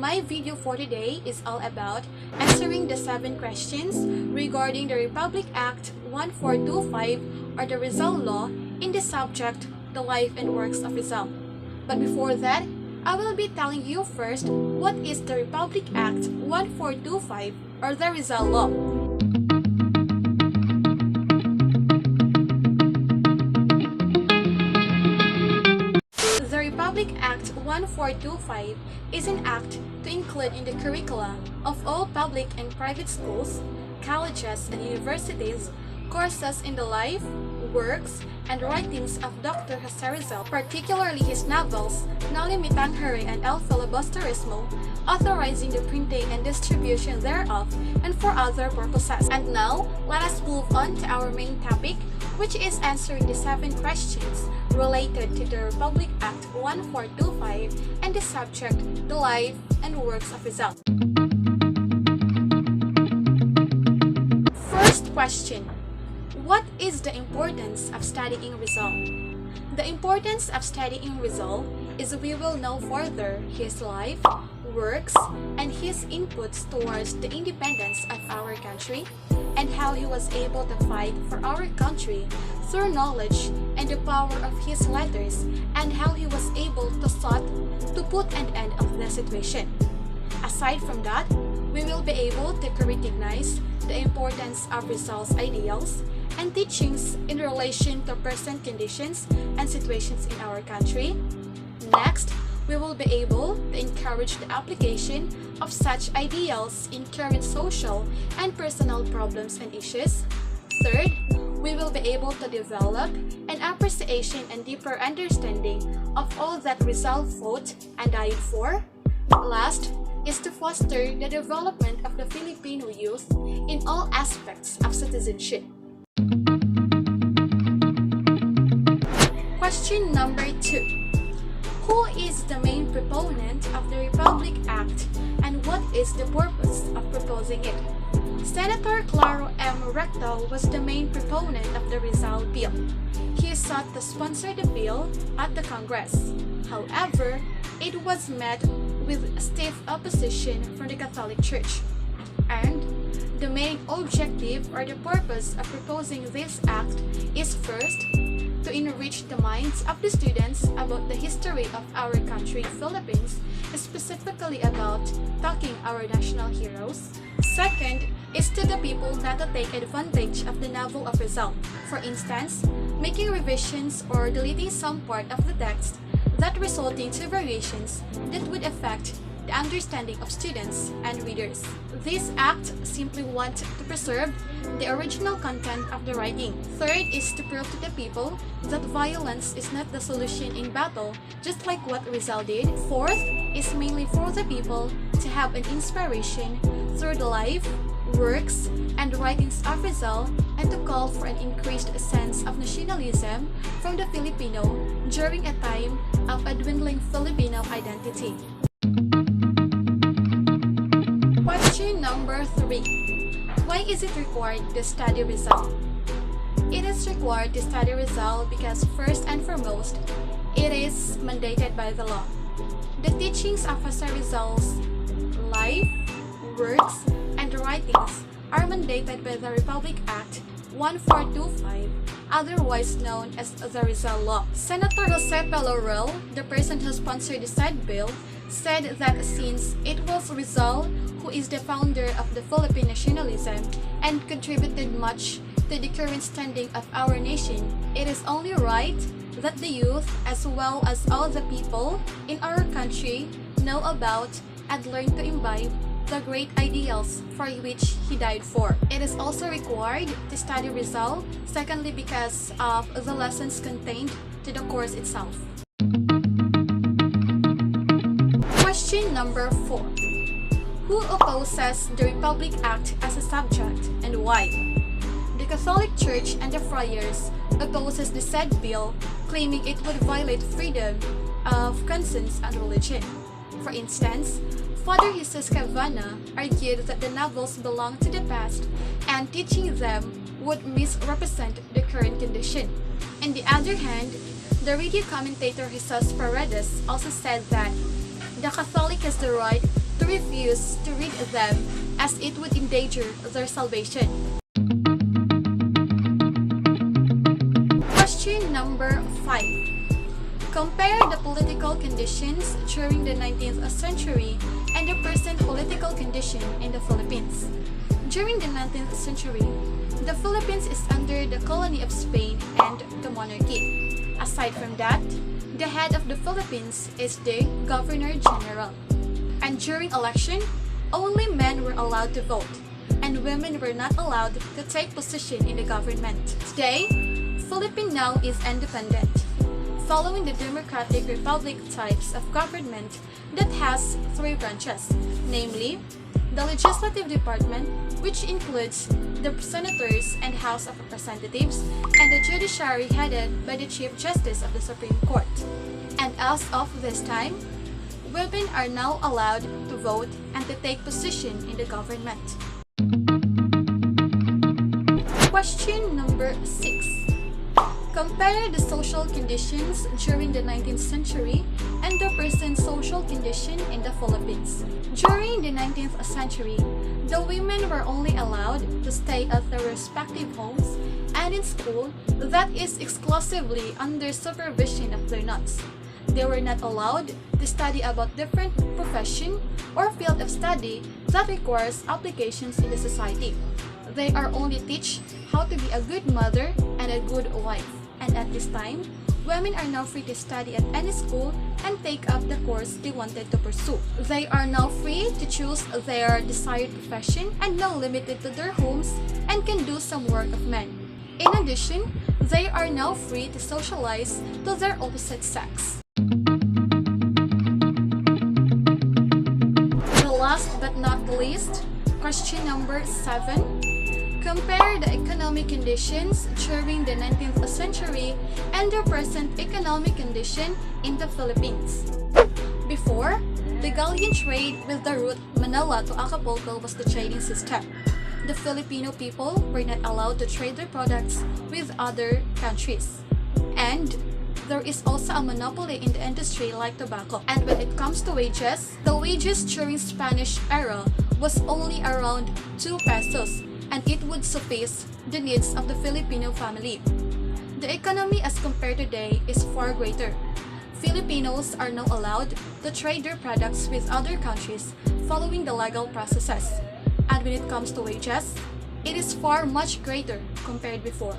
My video for today is all about answering the 7 questions regarding the Republic Act 1425 or the Rizal Law in the subject The Life and Works of Rizal. But before that, I will be telling you first what is the Republic Act 1425 or the Rizal Law. The Republic Act 1425 is an act to include in the curricula of all public and private schools, colleges, and universities courses in the life, works, and writings of Dr. Jose Rizal, particularly his novels Noli Me Tangere and El Filibusterismo, authorizing the printing and distribution thereof, and for other purposes. And now, let us move on to our main topic, which is answering the 7 questions related to the Republic Act 1425 and the subject The Life and Works of Rizal. First question. What is the importance of studying Rizal? The importance of studying Rizal is we will know further his life, works, and his inputs towards the independence of our country, and how he was able to fight for our country through knowledge and the power of his letters, and how he was able to sought to put an end of the situation. Aside from that, we will be able to recognize the importance of Rizal's ideals and teachings in relation to present conditions and situations in our country. Next, we will be able to encourage the application of such ideals in current social and personal problems and issues. Third, we will be able to develop an appreciation and deeper understanding of all that Rizal fought and died for. Last is to foster the development of the Filipino youth in all aspects of citizenship. Question number 2. Who is the main proponent of the Republic Act and what is the purpose of proposing it? Senator Claro M. Recto was the main proponent of the Rizal Bill. He sought to sponsor the bill at the Congress. However, it was met with stiff opposition from the Catholic Church. And the main objective or the purpose of proposing this act is first, to enrich the minds of the students about the history of our country, Philippines, specifically about talking our national heroes. Second is to the people not to take advantage of the novel of Rizal. For instance, making revisions or deleting some part of the text that resulting to variations that would affect the understanding of students and readers. This act simply wants to preserve the original content of the writing. Third is to prove to the people that violence is not the solution in battle, just like what Rizal did. Fourth is mainly for the people to have an inspiration through the life, works, and writings of Rizal, and to call for an increased sense of nationalism from the Filipino during a time of a dwindling Filipino identity. Question number 3. Why is it required to study Rizal? It is required to study Rizal because first and foremost, it is mandated by the law. The teachings of Jose Rizal's life, works, and writings are mandated by the Republic Act 1425, otherwise known as the Rizal Law. Senator Jose Pelorel, the person who sponsored the said bill, said that since it was Rizal who is the founder of the Philippine nationalism and contributed much to the current standing of our nation, it is only right that the youth as well as all the people in our country know about and learn to imbibe the great ideals for which he died for. It is also required to study Rizal, secondly because of the lessons contained to the course itself. Question number 4. Who opposes the Republic Act as a subject and why? The Catholic Church and the friars opposes the said bill, claiming it would violate freedom of conscience and religion. For instance, Father Jesus Cavana argued that the novels belong to the past and teaching them would misrepresent the current condition. On the other hand, the radio commentator Jesus Paredes also said that the Catholic has the right to refuse to read them as it would endanger their salvation. Question number 5. Compare the political conditions during the 19th century and the present political condition in the Philippines. During the 19th century, the Philippines is under the colony of Spain and the monarchy. Aside from that, the head of the Philippines is the Governor General. And during election, only men were allowed to vote, and women were not allowed to take position in the government. Today, Philippines now is independent, following the democratic republic types of government that has 3 branches, namely, the legislative department, which includes the senators and House of Representatives, and the judiciary headed by the Chief Justice of the Supreme Court. And as of this time, women are now allowed to vote and to take position in the government. Question number 6. Compare the social conditions during the 19th century and the present social condition in the Philippines. During the 19th century, the women were only allowed to stay at their respective homes and in school that is exclusively under supervision of their nuns. They were not allowed to study about different profession or field of study that requires applications in the society. They are only taught how to be a good mother and a good wife. And at this time, women are now free to study at any school and take up the course they wanted to pursue. They are now free to choose their desired profession and not limited to their homes and can do some work of men. In addition, they are now free to socialize to their opposite sex. The last but not least, question number 7. Compare the economic conditions during the 19th century and the present economic condition in the Philippines. Before, the galleon trade with the route Manila to Acapulco was the trading system. The Filipino people were not allowed to trade their products with other countries. And there is also a monopoly in the industry like tobacco. And when it comes to wages, the wages during Spanish era was only around 2 pesos. And it would suffice the needs of the Filipino family. The economy as compared today is far greater. Filipinos are now allowed to trade their products with other countries following the legal processes. And when it comes to wages, it is far much greater compared before.